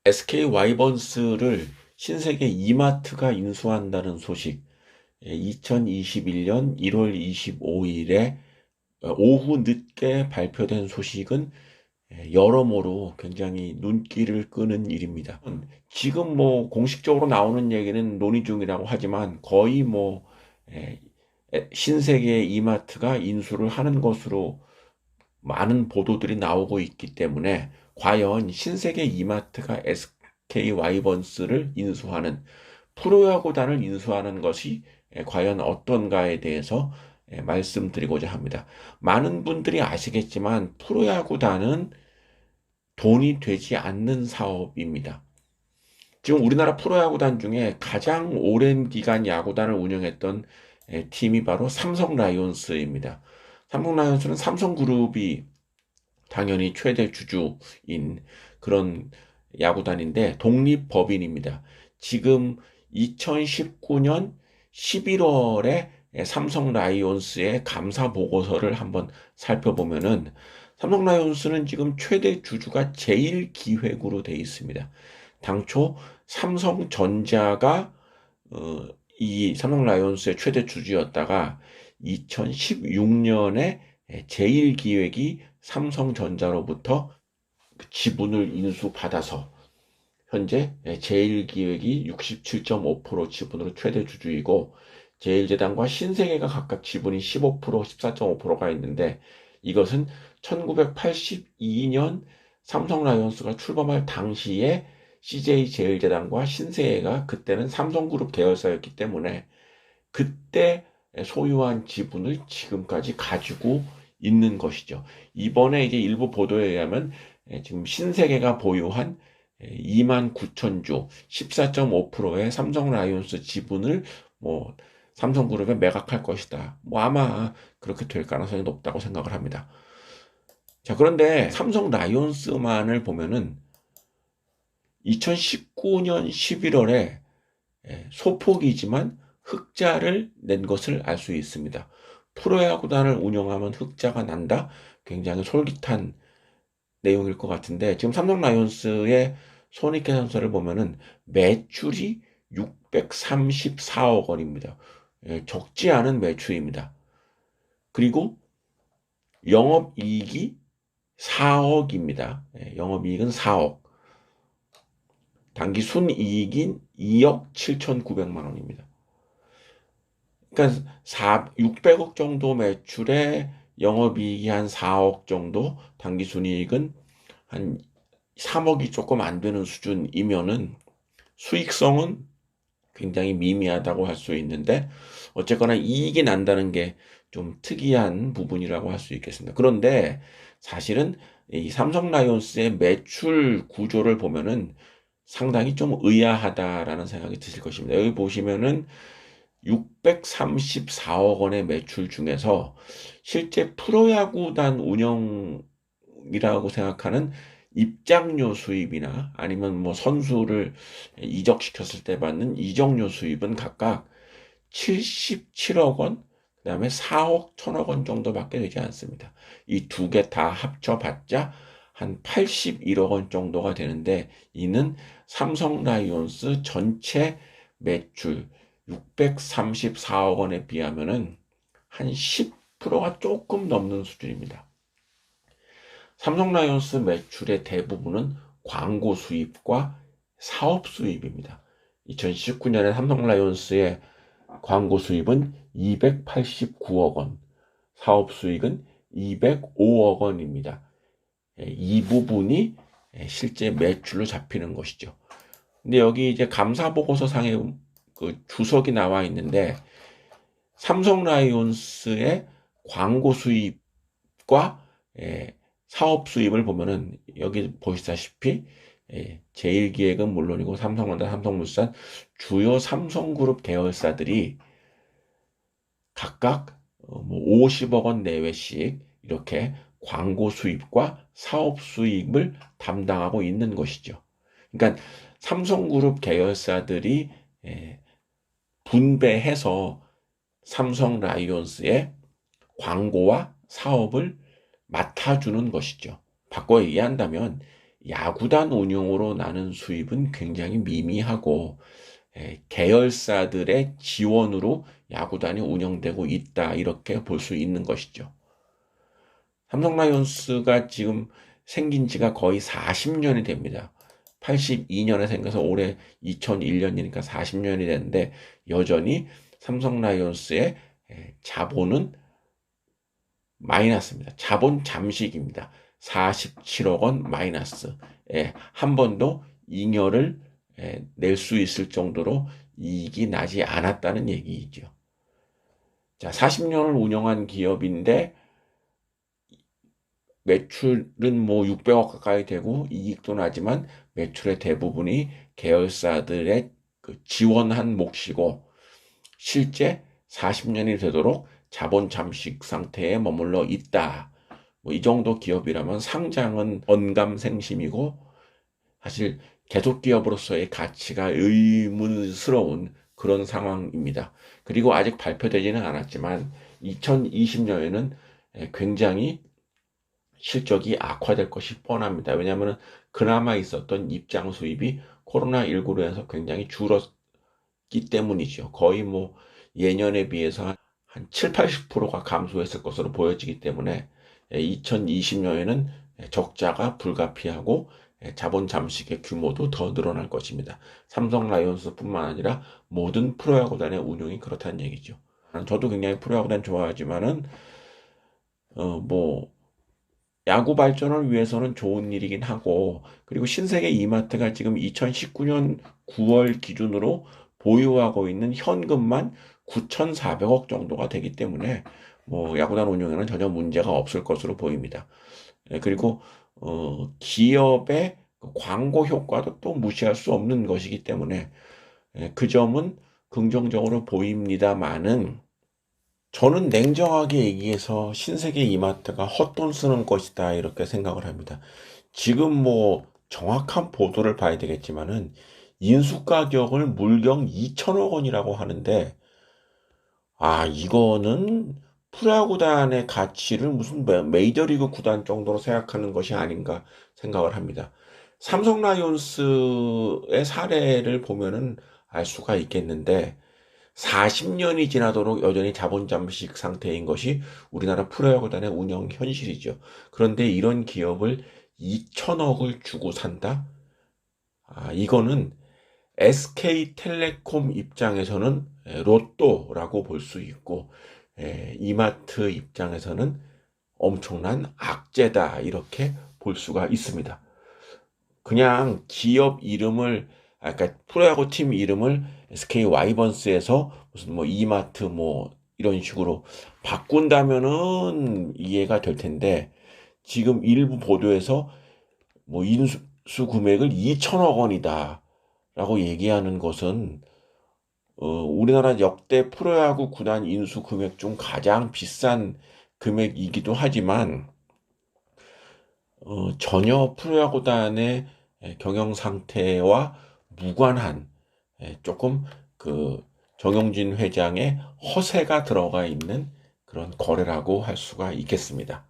SK 와이번스를 신세계 이마트가 인수한다는 소식, 2021년 1월 25일에 오후 늦게 발표된 소식은 여러모로 굉장히 눈길을 끄는 일입니다. 지금 뭐 공식적으로 나오는 얘기는 논의 중이라고 하지만 거의 뭐 신세계 이마트가 인수를 하는 것으로 많은 보도들이 나오고 있기 때문에 과연 신세계 이마트가 SK 와이번스를 인수하는 프로야구단을 인수하는 것이 과연 어떤가에 대해서 말씀드리고자 합니다. 많은 분들이 아시겠지만 프로야구단은 돈이 되지 않는 사업입니다. 지금 우리나라 프로야구단 중에 가장 오랜 기간 야구단을 운영했던 팀이 바로 삼성 라이온스입니다. 삼성 라이온스는 삼성그룹이 당연히 최대 주주인 그런 야구단인데 독립법인입니다. 지금 2019년 11월에 삼성 라이온스의 감사 보고서를 한번 살펴보면은 삼성 라이온스는 지금 최대 주주가 제일기획으로 되어 있습니다. 당초 삼성전자가 이 삼성 라이온스의 최대 주주였다가 2016년에 제일기획이 삼성전자로부터 지분을 인수받아서 현재 제일기획이 67.5% 지분으로 최대 주주이고 제일제당과 신세계가 각각 지분이 15%, 14.5%가 있는데 이것은 1982년 삼성 라이온스가 출범할 당시에 CJ 제일제당과 신세계가 그때는 삼성그룹 계열사였기 때문에 그때 소유한 지분을 지금까지 가지고 있는 것이죠. 이번에 이제 일부 보도에 의하면 지금 신세계가 보유한 2만 9천 주, 14.5%의 삼성 라이온스 지분을 뭐 삼성그룹에 매각할 것이다. 뭐 아마 그렇게 될 가능성이 높다고 생각을 합니다. 자, 그런데 삼성 라이온스만을 보면은 2019년 11월에 소폭이지만 흑자를 낸 것을 알 수 있습니다. 프로야구단을 운영하면 흑자가 난다? 굉장히 솔깃한 내용일 것 같은데 지금 삼성 라이온스의 손익계산서를 보면은 매출이 634억 원입니다. 적지 않은 매출입니다. 그리고 영업이익이 4억입니다. 영업이익은 4억. 당기 순이익인 2억 7,900만 원입니다. 그러니까 600억 정도 매출에 영업이익이 한 4억 정도, 당기순이익은 한 3억이 조금 안 되는 수준이면은 수익성은 굉장히 미미하다고 할 수 있는데 어쨌거나 이익이 난다는 게 좀 특이한 부분이라고 할 수 있겠습니다. 그런데 사실은 이 삼성 라이온스의 매출 구조를 보면은 상당히 좀 의아하다라는 생각이 드실 것입니다. 여기 보시면은 634억 원의 매출 중에서 실제 프로야구단 운영이라고 생각하는 입장료 수입이나 아니면 뭐 선수를 이적시켰을 때 받는 이적료 수입은 각각 77억 원, 그다음에 4억 1천억 원 정도밖에 되지 않습니다. 이 두 개 다 합쳐봤자 한 81억 원 정도가 되는데 이는 삼성 라이온스 전체 매출 634억 원에 비하면은 한 10%가 조금 넘는 수준입니다. 삼성 라이온스 매출의 대부분은 광고 수입과 사업 수입입니다. 2019년에 삼성 라이온스의 광고 수입은 289억 원, 사업 수익은 205억 원입니다. 이 부분이 실제 매출로 잡히는 것이죠. 근데 여기 이제 감사보고서 상에 그 주석이 나와 있는데 삼성 라이온스의 광고 수입과 사업 수입을 보면은 여기 보시다시피 제일기획은 물론이고 삼성전자, 삼성물산 주요 삼성그룹 계열사들이 각각 뭐 50억 원 내외씩 이렇게 광고 수입과 사업 수입을 담당하고 있는 것이죠. 그러니까 삼성그룹 계열사들이 분배해서 삼성 라이온스의 광고와 사업을 맡아주는 것이죠. 바꿔 얘기한다면 야구단 운영으로 나는 수입은 굉장히 미미하고 계열사들의 지원으로 야구단이 운영되고 있다 이렇게 볼 수 있는 것이죠. 삼성 라이온스가 지금 생긴 지가 거의 40년이 됩니다. 82년에 생겨서 올해 2001년이니까 40년이 됐는데 여전히 삼성 라이온스의 자본은 마이너스입니다. 자본 잠식입니다. 47억 원 마이너스. 한 번도 잉여를 낼 수 있을 정도로 이익이 나지 않았다는 얘기이죠. 자, 40년을 운영한 기업인데 매출은 뭐 600억 가까이 되고 이익도 나지만 매출의 대부분이 계열사들의 그 지원한 몫이고 실제 40년이 되도록 자본 잠식 상태에 머물러 있다. 뭐 이 정도 기업이라면 상장은 언감생심이고 사실 계속 기업으로서의 가치가 의문스러운 그런 상황입니다. 그리고 아직 발표되지는 않았지만 2020년에는 굉장히 실적이 악화될 것이 뻔합니다. 왜냐하면 그나마 있었던 입장 수입이 코로나19로 해서 굉장히 줄었기 때문이죠. 거의 뭐 예년에 비해서 한 7, 80%가 감소했을 것으로 보여지기 때문에 2020년에는 적자가 불가피하고 자본 잠식의 규모도 더 늘어날 것입니다. 삼성 라이온스뿐만 아니라 모든 프로야구단의 운영이 그렇다는 얘기죠. 저도 굉장히 프로야구단 좋아하지만은 뭐 야구 발전을 위해서는 좋은 일이긴 하고 그리고 신세계 이마트가 지금 2019년 9월 기준으로 보유하고 있는 현금만 9,400억 정도가 되기 때문에 뭐 야구단 운영에는 전혀 문제가 없을 것으로 보입니다. 그리고 기업의 광고 효과도 또 무시할 수 없는 것이기 때문에 그 점은 긍정적으로 보입니다만은 저는 냉정하게 얘기해서 신세계 이마트가 헛돈 쓰는 것이다 이렇게 생각을 합니다. 지금 뭐 정확한 보도를 봐야 되겠지만은 인수 가격을 물경 2천억 원이라고 하는데 이거는 프로야구단의 가치를 무슨 메이저리그 구단 정도로 생각하는 것이 아닌가 생각을 합니다. 삼성 라이온스의 사례를 보면은 알 수가 있겠는데 40년이 지나도록 여전히 자본 잠식 상태인 것이 우리나라 프로야구단의 운영 현실이죠. 그런데 이런 기업을 2천억을 주고 산다? 이거는 SK텔레콤 입장에서는 로또라고 볼 수 있고 이마트 입장에서는 엄청난 악재다 이렇게 볼 수가 있습니다. 그냥 기업 이름을 그러니까 프로야구 팀 이름을 SK 와이번스에서 무슨 뭐 이마트 뭐 이런 식으로 바꾼다면은 이해가 될 텐데 지금 일부 보도에서 뭐 인수 금액을 2천억 원이다라고 얘기하는 것은 우리나라 역대 프로야구 구단 인수 금액 중 가장 비싼 금액이기도 하지만 전혀 프로야구단의 경영 상태와 무관한 조금 그 정용진 회장의 허세가 들어가 있는 그런 거래라고 할 수가 있겠습니다.